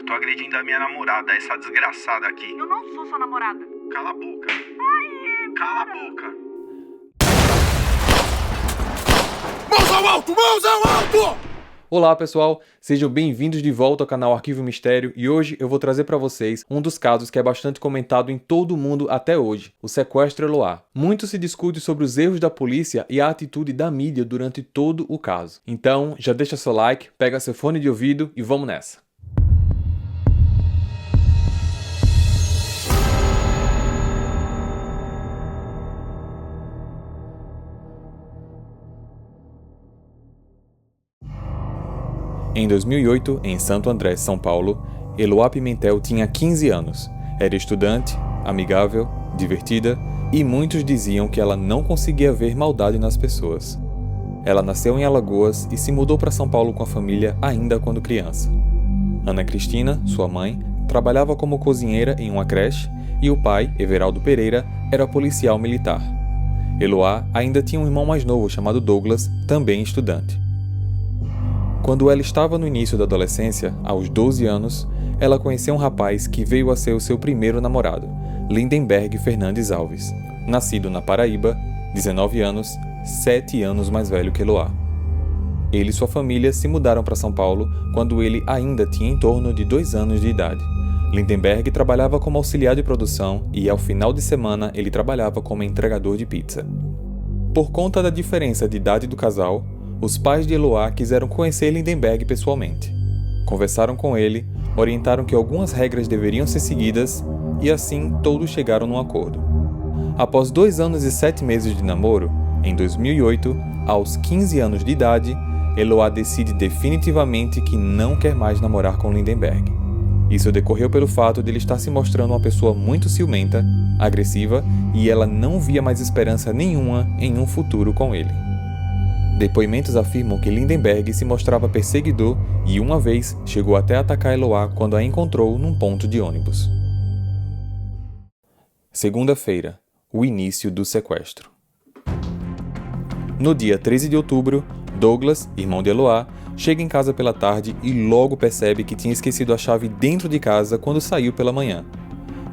tô agredindo a minha namorada, essa desgraçada aqui. Eu não sou sua namorada. Cala a boca. Ai, Cala a boca. Mãos ao alto! Mãos ao alto! Olá pessoal, sejam bem-vindos de volta ao canal Arquivo Mistério e hoje eu vou trazer para vocês um dos casos que é bastante comentado em todo o mundo até hoje, o sequestro Eloá. Muito se discute sobre os erros da polícia e a atitude da mídia durante todo o caso. Então já deixa seu like, pega seu fone de ouvido e vamos nessa! Em 2008, em Santo André, São Paulo, Eloá Pimentel tinha 15 anos. Era estudante, amigável, divertida e muitos diziam que ela não conseguia ver maldade nas pessoas. Ela nasceu em Alagoas e se mudou para São Paulo com a família ainda quando criança. Ana Cristina, sua mãe, trabalhava como cozinheira em uma creche e o pai, Everaldo Pereira, era policial militar. Eloá ainda tinha um irmão mais novo chamado Douglas, também estudante. Quando ela estava no início da adolescência, aos 12 anos, ela conheceu um rapaz que veio a ser o seu primeiro namorado, Lindenberg Fernandes Alves, nascido na Paraíba, 19 anos, 7 anos mais velho que Eloá. Ele e sua família se mudaram para São Paulo quando ele ainda tinha em torno de 2 anos de idade. Lindenberg trabalhava como auxiliar de produção e, ao final de semana, ele trabalhava como entregador de pizza. Por conta da diferença de idade do casal, os pais de Eloá quiseram conhecer Lindenberg pessoalmente. Conversaram com ele, orientaram que algumas regras deveriam ser seguidas e assim todos chegaram num acordo. Após 2 anos e 7 meses de namoro, em 2008, aos 15 anos de idade, Eloá decide definitivamente que não quer mais namorar com Lindenberg. Isso decorreu pelo fato de ele estar se mostrando uma pessoa muito ciumenta, agressiva e ela não via mais esperança nenhuma em um futuro com ele. Depoimentos afirmam que Lindenberg se mostrava perseguidor e uma vez chegou até a atacar Eloá quando a encontrou num ponto de ônibus. Segunda-feira, o início do sequestro. No dia 13 de outubro, Douglas, irmão de Eloá, chega em casa pela tarde e logo percebe que tinha esquecido a chave dentro de casa quando saiu pela manhã.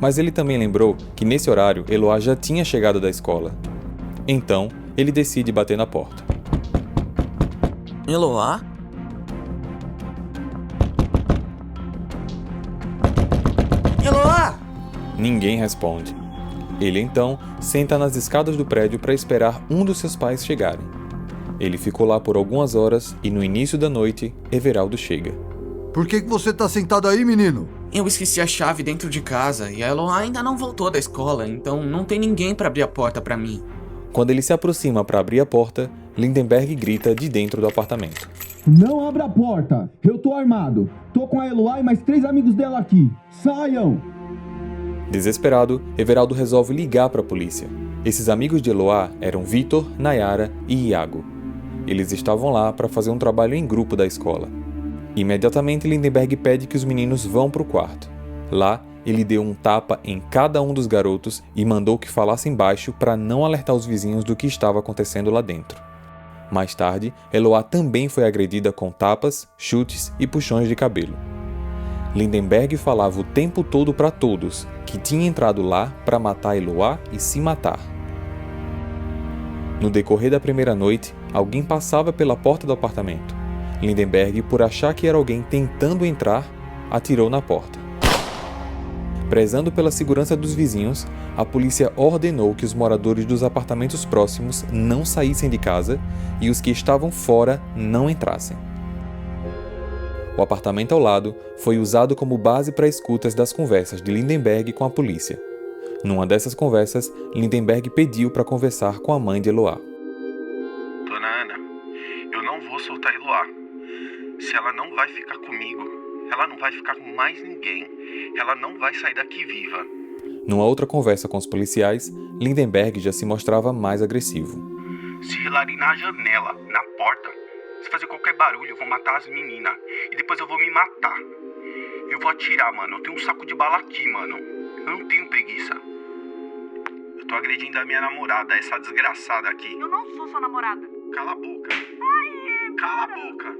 Mas ele também lembrou que nesse horário Eloá já tinha chegado da escola. Então, ele decide bater na porta. Eloá? Eloá! Ninguém responde. Ele então senta nas escadas do prédio para esperar um dos seus pais chegarem. Ele ficou lá por algumas horas e no início da noite, Everaldo chega. Por que você tá sentado aí, menino? Eu esqueci a chave dentro de casa e a Eloá ainda não voltou da escola, então não tem ninguém para abrir a porta para mim. Quando ele se aproxima para abrir a porta, Lindenberg grita de dentro do apartamento. Não abra a porta! Eu tô armado! Tô com a Eloá e mais 3 amigos dela aqui! Saiam! Desesperado, Everaldo resolve ligar para a polícia. Esses amigos de Eloá eram Vitor, Nayara e Iago. Eles estavam lá para fazer um trabalho em grupo da escola. Imediatamente, Lindenberg pede que os meninos vão para o quarto. Lá, ele deu um tapa em cada um dos garotos e mandou que falassem baixo para não alertar os vizinhos do que estava acontecendo lá dentro. Mais tarde, Eloá também foi agredida com tapas, chutes e puxões de cabelo. Lindenberg falava o tempo todo para todos que tinha entrado lá para matar Eloá e se matar. No decorrer da primeira noite, alguém passava pela porta do apartamento. Lindenberg, por achar que era alguém tentando entrar, atirou na porta. Prezando pela segurança dos vizinhos, a polícia ordenou que os moradores dos apartamentos próximos não saíssem de casa e os que estavam fora não entrassem. O apartamento ao lado foi usado como base para escutas das conversas de Lindenberg com a polícia. Numa dessas conversas, Lindenberg pediu para conversar com a mãe de Eloá. Dona Ana, eu não vou soltar Eloá. Se ela não vai ficar comigo, ela não vai ficar com mais ninguém. Ela não vai sair daqui viva. Numa outra conversa com os policiais, Lindenberg já se mostrava mais agressivo. Se relarem na janela, na porta, se fazer qualquer barulho, eu vou matar as meninas. E depois eu vou me matar. Eu vou atirar, mano. Eu tenho um saco de bala aqui, mano. Eu não tenho preguiça. Eu tô agredindo a minha namorada, essa desgraçada aqui. Eu não sou sua namorada. Cala a boca. Ai, Cala a boca.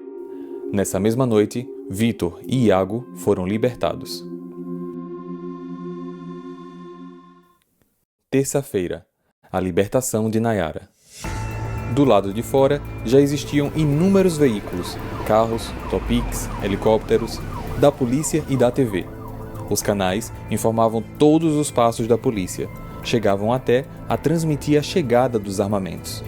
Nessa mesma noite, Vitor e Iago foram libertados. Terça-feira, a libertação de Nayara. Do lado de fora, já existiam inúmeros veículos, carros, topics, helicópteros, da polícia e da TV. Os canais informavam todos os passos da polícia, chegavam até a transmitir a chegada dos armamentos.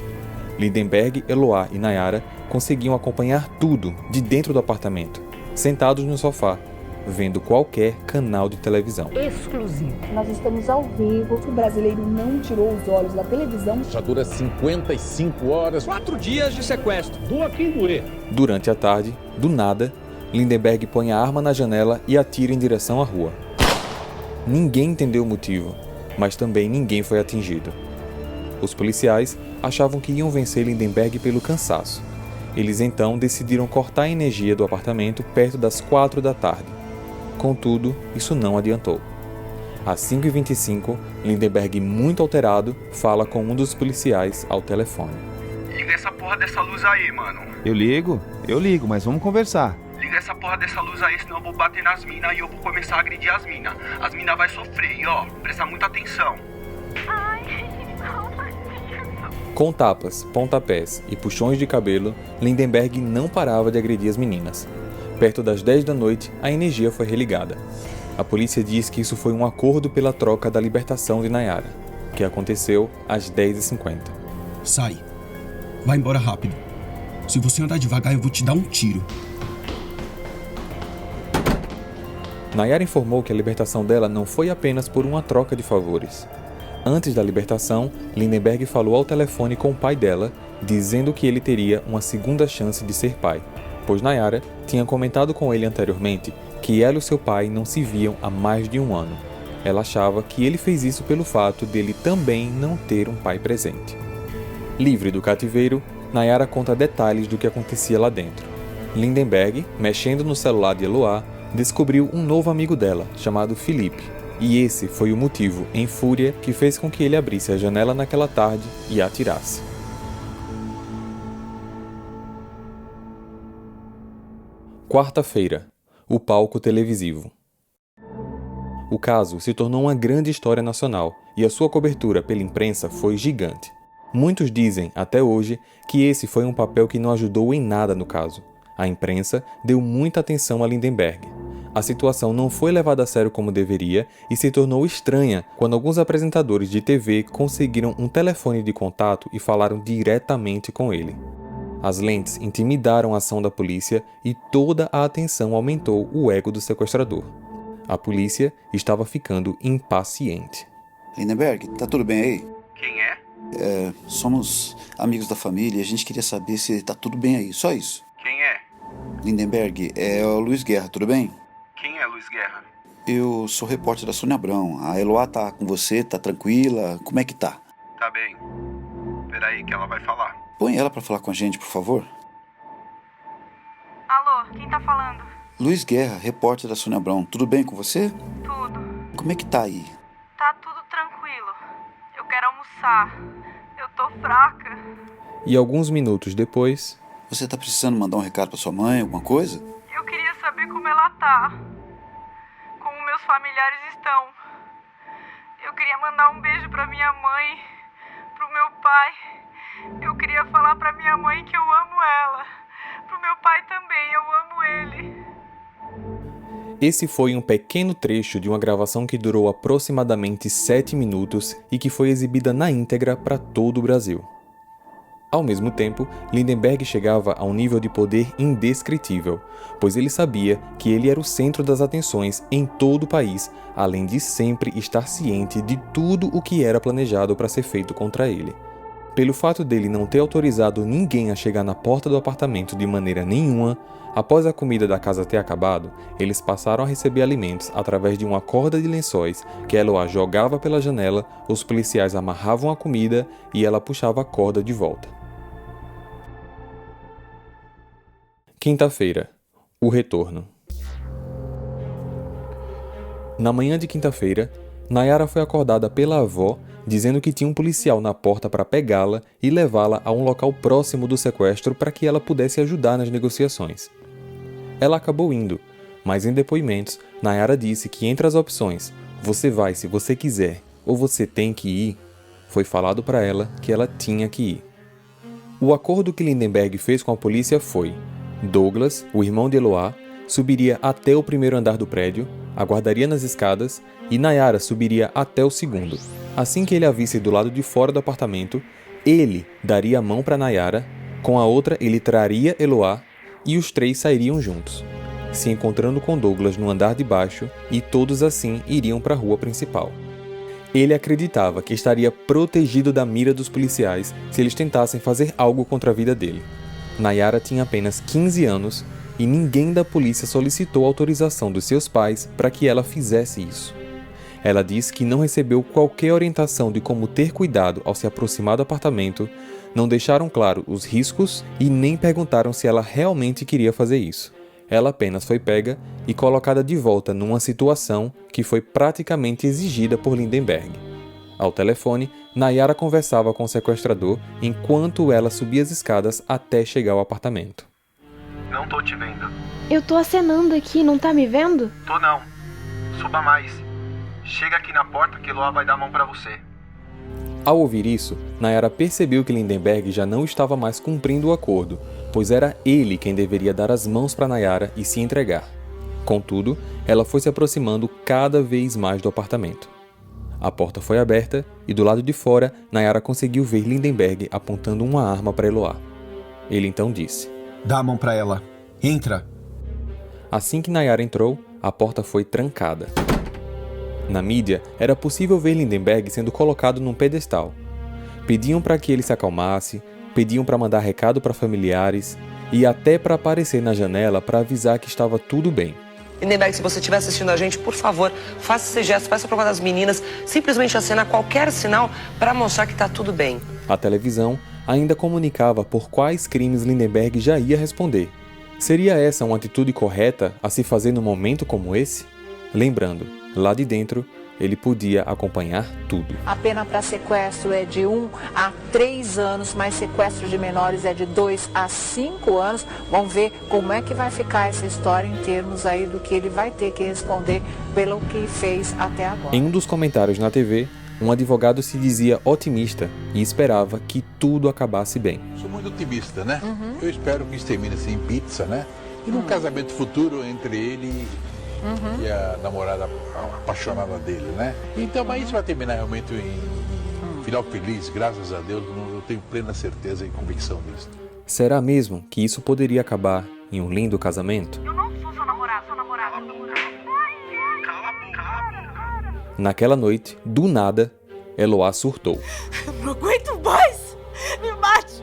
Lindenberg, Eloá e Nayara conseguiam acompanhar tudo de dentro do apartamento, sentados no sofá, vendo qualquer canal de televisão. Exclusivo. Nós estamos ao vivo. O brasileiro não tirou os olhos da televisão. Já dura 55 horas. 4 dias de sequestro. Doa quem doer. Durante a tarde, do nada, Lindenberg põe a arma na janela e atira em direção à rua. Ninguém entendeu o motivo, mas também ninguém foi atingido. Os policiais achavam que iam vencer Lindenberg pelo cansaço. Eles então decidiram cortar a energia do apartamento perto das 4 da tarde. Contudo, isso não adiantou. Às 5h25, Lindenberg, muito alterado, fala com um dos policiais ao telefone. Liga essa porra dessa luz aí, mano. Eu ligo, mas vamos conversar. Liga essa porra dessa luz aí, senão eu vou bater nas minas e eu vou começar a agredir as minas. As minas vai sofrer e ó, presta muita atenção. Ai, não faz isso. Com tapas, pontapés e puxões de cabelo, Lindenberg não parava de agredir as meninas. Perto das 10 da noite, a energia foi religada. A polícia diz que isso foi um acordo pela troca da libertação de Nayara, que aconteceu às 10h50. Sai. Vai embora rápido. Se você andar devagar, eu vou te dar um tiro. Nayara informou que a libertação dela não foi apenas por uma troca de favores. Antes da libertação, Lindenberg falou ao telefone com o pai dela, dizendo que ele teria uma segunda chance de ser pai, pois Nayara tinha comentado com ele anteriormente que ela e seu pai não se viam há mais de um ano. Ela achava que ele fez isso pelo fato dele também não ter um pai presente. Livre do cativeiro, Nayara conta detalhes do que acontecia lá dentro. Lindenberg, mexendo no celular de Eloá, descobriu um novo amigo dela, chamado Felipe, e esse foi o motivo, em fúria, que fez com que ele abrisse a janela naquela tarde e a atirasse. Quarta-feira, o palco televisivo. O caso se tornou uma grande história nacional e a sua cobertura pela imprensa foi gigante. Muitos dizem, até hoje, que esse foi um papel que não ajudou em nada no caso. A imprensa deu muita atenção a Lindenberg. A situação não foi levada a sério como deveria e se tornou estranha quando alguns apresentadores de TV conseguiram um telefone de contato e falaram diretamente com ele. As lentes intimidaram a ação da polícia e toda a atenção aumentou o ego do sequestrador. A polícia estava ficando impaciente. Lindenberg, tá tudo bem aí? Quem é? Somos amigos da família e a gente queria saber se tá tudo bem aí, só isso. Quem é? Lindenberg, é o Luiz Guerra, tudo bem? Quem é Luiz Guerra? Eu sou repórter da Sônia Abrão. A Eloá tá com você, tá tranquila? Como é que tá? Tá bem. Peraí que ela vai falar. Põe ela pra falar com a gente, por favor. Alô, quem tá falando? Luiz Guerra, repórter da Sônia Abrão. Tudo bem com você? Tudo. Como é que tá aí? Tá tudo tranquilo. Eu quero almoçar. Eu tô fraca. E alguns minutos depois... Você tá precisando mandar um recado pra sua mãe, alguma coisa? Eu queria saber como ela tá. Como meus familiares estão. Eu queria mandar um beijo pra minha mãe, pro meu pai. Eu queria falar pra minha mãe que eu amo ela. Pro meu pai também, eu amo ele. Esse foi um pequeno trecho de uma gravação que durou aproximadamente 7 minutos e que foi exibida na íntegra para todo o Brasil. Ao mesmo tempo, Lindenberg chegava a um nível de poder indescritível, pois ele sabia que ele era o centro das atenções em todo o país, além de sempre estar ciente de tudo o que era planejado para ser feito contra ele. Pelo fato dele não ter autorizado ninguém a chegar na porta do apartamento de maneira nenhuma, após a comida da casa ter acabado, eles passaram a receber alimentos através de uma corda de lençóis que Eloá jogava pela janela, os policiais amarravam a comida e ela puxava a corda de volta. Quinta-feira, o retorno. Na manhã de quinta-feira, Nayara foi acordada pela avó dizendo que tinha um policial na porta para pegá-la e levá-la a um local próximo do sequestro para que ela pudesse ajudar nas negociações. ela acabou indo, mas em depoimentos, Nayara disse que entre as opções "você vai se você quiser" ou "você tem que ir", foi falado para ela que ela tinha que ir. O acordo que Lindenberg fez com a polícia foi: Douglas, o irmão de Eloá, subiria até o primeiro andar do prédio, aguardaria nas escadas e Nayara subiria até o segundo. Assim que ele a visse do lado de fora do apartamento, ele daria a mão para Nayara, com a outra ele traria Eloá e os três sairiam juntos, se encontrando com Douglas no andar de baixo e todos assim iriam para a rua principal. Ele acreditava que estaria protegido da mira dos policiais se eles tentassem fazer algo contra a vida dele. Nayara tinha apenas 15 anos e ninguém da polícia solicitou autorização dos seus pais para que ela fizesse isso. Ela disse que não recebeu qualquer orientação de como ter cuidado ao se aproximar do apartamento, não deixaram claro os riscos e nem perguntaram se ela realmente queria fazer isso. Ela apenas foi pega e colocada de volta numa situação que foi praticamente exigida por Lindenberg. Ao telefone, Nayara conversava com o sequestrador enquanto ela subia as escadas até chegar ao apartamento. Não tô te vendo. Eu tô acenando aqui, não tá me vendo? Tô não. Suba mais. Chega aqui na porta que Eloá vai dar a mão pra você. Ao ouvir isso, Nayara percebeu que Lindenberg já não estava mais cumprindo o acordo, pois era ele quem deveria dar as mãos para Nayara e se entregar. Contudo, ela foi se aproximando cada vez mais do apartamento. A porta foi aberta e do lado de fora, Nayara conseguiu ver Lindenberg apontando uma arma para Eloá. Ele então disse: Dá a mão pra ela. Entra. Assim que Nayara entrou, a porta foi trancada. Na mídia, era possível ver Lindenberg sendo colocado num pedestal. Pediam para que ele se acalmasse, pediam para mandar recado para familiares e até para aparecer na janela para avisar que estava tudo bem. Lindenberg, se você estiver assistindo a gente, por favor, faça esse gesto, faça a prova das meninas, simplesmente acena qualquer sinal para mostrar que está tudo bem. A televisão ainda comunicava por quais crimes Lindenberg já ia responder. Seria essa uma atitude correta a se fazer num momento como esse? Lembrando, lá de dentro, ele podia acompanhar tudo. A pena para sequestro é de 1 a 3 anos, mas sequestro de menores é de 2 a 5 anos. Vamos ver como é que vai ficar essa história em termos aí do que ele vai ter que responder pelo que fez até agora. Em um dos comentários na TV, um advogado se dizia otimista e esperava que tudo acabasse bem. Sou muito otimista, né? Eu espero que isso termine assim em pizza, né? E num casamento futuro entre ele e a namorada apaixonada dele, né? Então, mas isso vai terminar realmente em final feliz, graças a Deus, eu tenho plena certeza e convicção disso. Será mesmo que isso poderia acabar em um lindo casamento? Eu não sou seu namorado, Naquela noite, do nada, Eloá surtou. Eu não aguento mais! Me mate,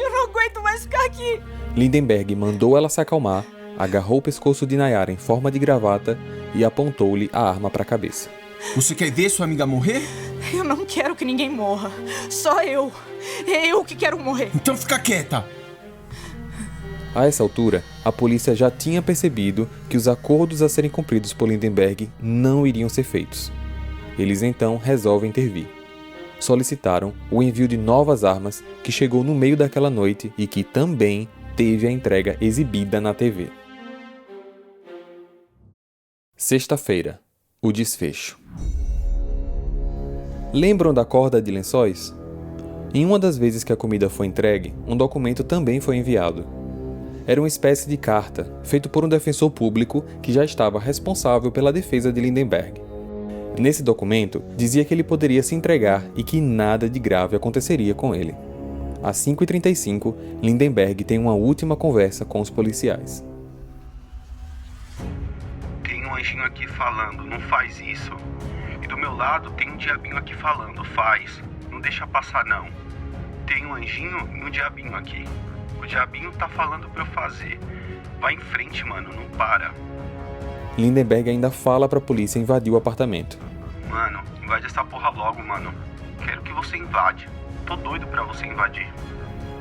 eu não aguento mais ficar aqui! Lindenberg mandou ela se acalmar, agarrou o pescoço de Nayara em forma de gravata e apontou-lhe a arma para a cabeça. Você quer ver sua amiga morrer? Eu não quero que ninguém morra. Só eu. É eu que quero morrer. Então fica quieta. A essa altura, a polícia já tinha percebido que os acordos a serem cumpridos por Lindenberg não iriam ser feitos. Eles então resolvem intervir. Solicitaram o envio de novas armas que chegou no meio daquela noite e que também teve a entrega exibida na TV. Sexta-feira, o desfecho. Lembram da corda de lençóis? Em uma das vezes que a comida foi entregue, um documento também foi enviado. Era uma espécie de carta, feito por um defensor público que já estava responsável pela defesa de Lindenberg. Nesse documento, dizia que ele poderia se entregar e que nada de grave aconteceria com ele. Às 5h35, Lindenberg tem uma última conversa com os policiais. Tem um anjinho aqui falando, não faz isso. E do meu lado tem um diabinho aqui falando, faz. Não deixa passar não. Tem um anjinho e um diabinho aqui. O diabinho tá falando pra eu fazer. Vai em frente, mano, não para. Lindenberg ainda fala pra polícia invadir o apartamento. Mano, invade essa porra logo, mano. Quero que você invade. Tô doido pra você invadir.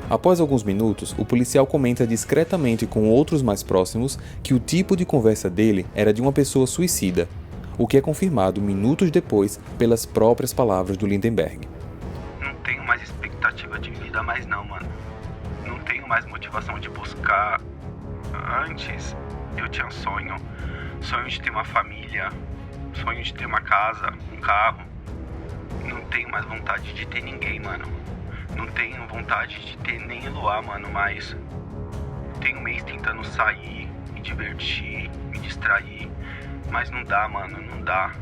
Após alguns minutos, o policial comenta discretamente com outros mais próximos que o tipo de conversa dele era de uma pessoa suicida, o que é confirmado minutos depois pelas próprias palavras do Lindenberg. Não tenho mais expectativa de vida mais não, mano. Não tenho mais motivação de buscar Antes, eu tinha sonho de ter uma família, sonho de ter uma casa, um carro. Não tenho mais vontade de ter ninguém, mano. Não tenho vontade de ter nem Eloá, mano, mas tenho um mês tentando sair, me divertir, me distrair, mas não dá, mano, não dá.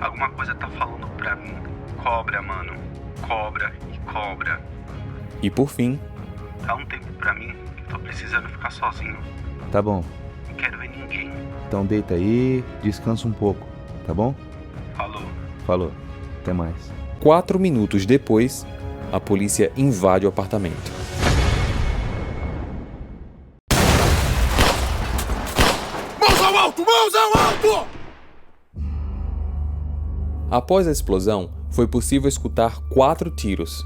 Alguma coisa tá falando pra mim, cobra, mano, cobra e cobra. E por fim... Dá um tempo pra mim, que tô precisando ficar sozinho. Tá bom. Não quero ver ninguém. Então deita aí, descansa um pouco, tá bom? Falou. Falou. Até mais. 4 minutos depois, a polícia invade o apartamento. Mãos ao alto! Mãos ao alto! Após a explosão, foi possível escutar 4 tiros.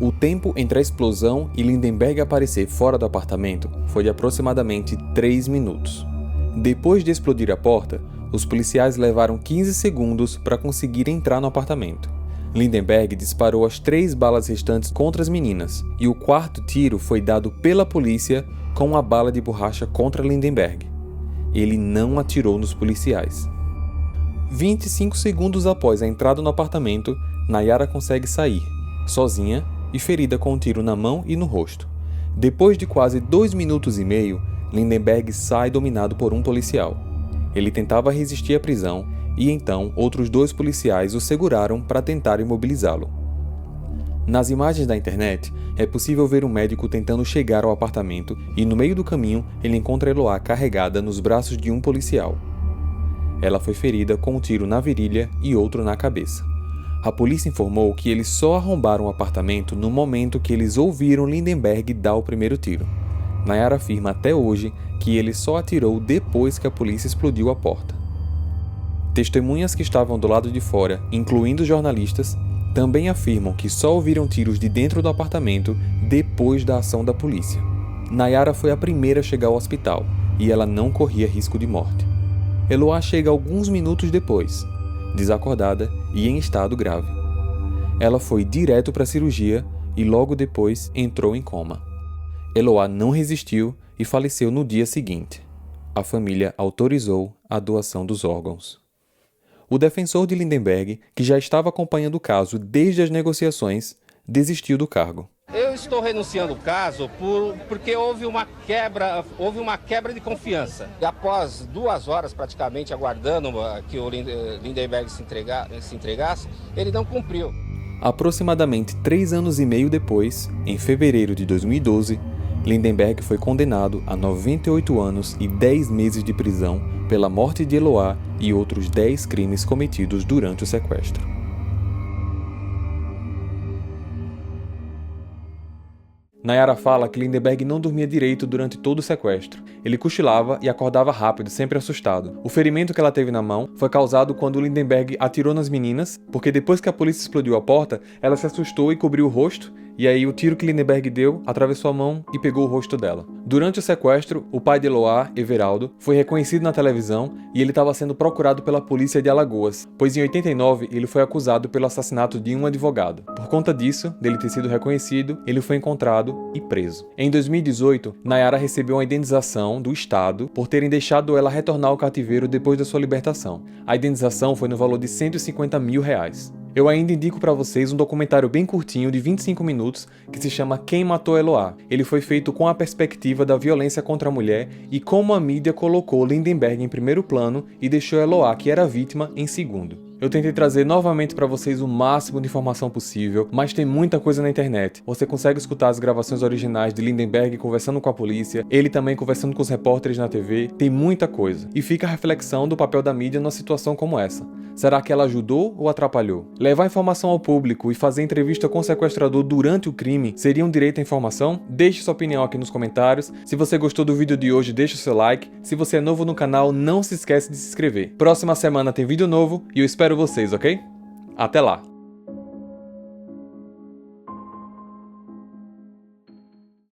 O tempo entre a explosão e Lindenberg aparecer fora do apartamento foi de aproximadamente 3 minutos. Depois de explodir a porta, os policiais levaram 15 segundos para conseguir entrar no apartamento. Lindenberg disparou as 3 balas restantes contra as meninas, e o 4º tiro foi dado pela polícia com uma bala de borracha contra Lindenberg. Ele não atirou nos policiais. 25 segundos após a entrada no apartamento, Nayara consegue sair, sozinha e ferida com um tiro na mão e no rosto. Depois de quase 2 minutos e meio, Lindenberg sai dominado por um policial. Ele tentava resistir à prisão e então outros 2 policiais o seguraram para tentar imobilizá-lo. Nas imagens da internet, é possível ver um médico tentando chegar ao apartamento e no meio do caminho ele encontra Eloá carregada nos braços de um policial. Ela foi ferida com um tiro na virilha e outro na cabeça. A polícia informou que eles só arrombaram o apartamento no momento que eles ouviram Lindenberg dar o primeiro tiro. Nayara afirma até hoje que ele só atirou depois que a polícia explodiu a porta. Testemunhas que estavam do lado de fora, incluindo jornalistas, também afirmam que só ouviram tiros de dentro do apartamento depois da ação da polícia. Nayara foi a primeira a chegar ao hospital e ela não corria risco de morte. Eloá chega alguns minutos depois, desacordada e em estado grave. Ela foi direto para a cirurgia e logo depois entrou em coma. Eloá não resistiu e faleceu no dia seguinte. A família autorizou a doação dos órgãos. O defensor de Lindenberg, que já estava acompanhando o caso desde as negociações, desistiu do cargo. Eu estou renunciando o caso porque houve uma quebra de confiança. E após 2 horas praticamente aguardando que o Lindenberg se entregasse, ele não cumpriu. Aproximadamente 3 anos e meio depois, em fevereiro de 2012, Lindenberg foi condenado a 98 anos e 10 meses de prisão pela morte de Eloá e outros 10 crimes cometidos durante o sequestro. Nayara fala que Lindenberg não dormia direito durante todo o sequestro. Ele cochilava e acordava rápido, sempre assustado. O ferimento que ela teve na mão foi causado quando Lindenberg atirou nas meninas, porque depois que a polícia explodiu a porta, ela se assustou e cobriu o rosto, e aí o tiro que Lindenberg deu atravessou a mão e pegou o rosto dela. Durante o sequestro, o pai de Eloá, Everaldo, foi reconhecido na televisão e ele estava sendo procurado pela polícia de Alagoas, pois em 89 ele foi acusado pelo assassinato de um advogado. Por conta disso, dele ter sido reconhecido, ele foi encontrado e preso. Em 2018, Nayara recebeu uma indenização do Estado por terem deixado ela retornar ao cativeiro depois da sua libertação. A indenização foi no valor de R$150 mil. Eu ainda indico para vocês um documentário bem curtinho de 25 minutos que se chama Quem Matou Eloá. Ele foi feito com a perspectiva da violência contra a mulher e como a mídia colocou Lindenberg em primeiro plano e deixou Eloá, que era vítima, em segundo. Eu tentei trazer novamente para vocês o máximo de informação possível, mas tem muita coisa na internet. Você consegue escutar as gravações originais de Lindenberg conversando com a polícia, ele também conversando com os repórteres na TV, tem muita coisa. E fica a reflexão do papel da mídia numa situação como essa. Será que ela ajudou ou atrapalhou? Levar informação ao público e fazer entrevista com o sequestrador durante o crime seria um direito à informação? Deixe sua opinião aqui nos comentários. Se você gostou do vídeo de hoje, deixe o seu like. Se você é novo no canal, não se esquece de se inscrever. Próxima semana tem vídeo novo e eu espero vocês, ok? Até lá!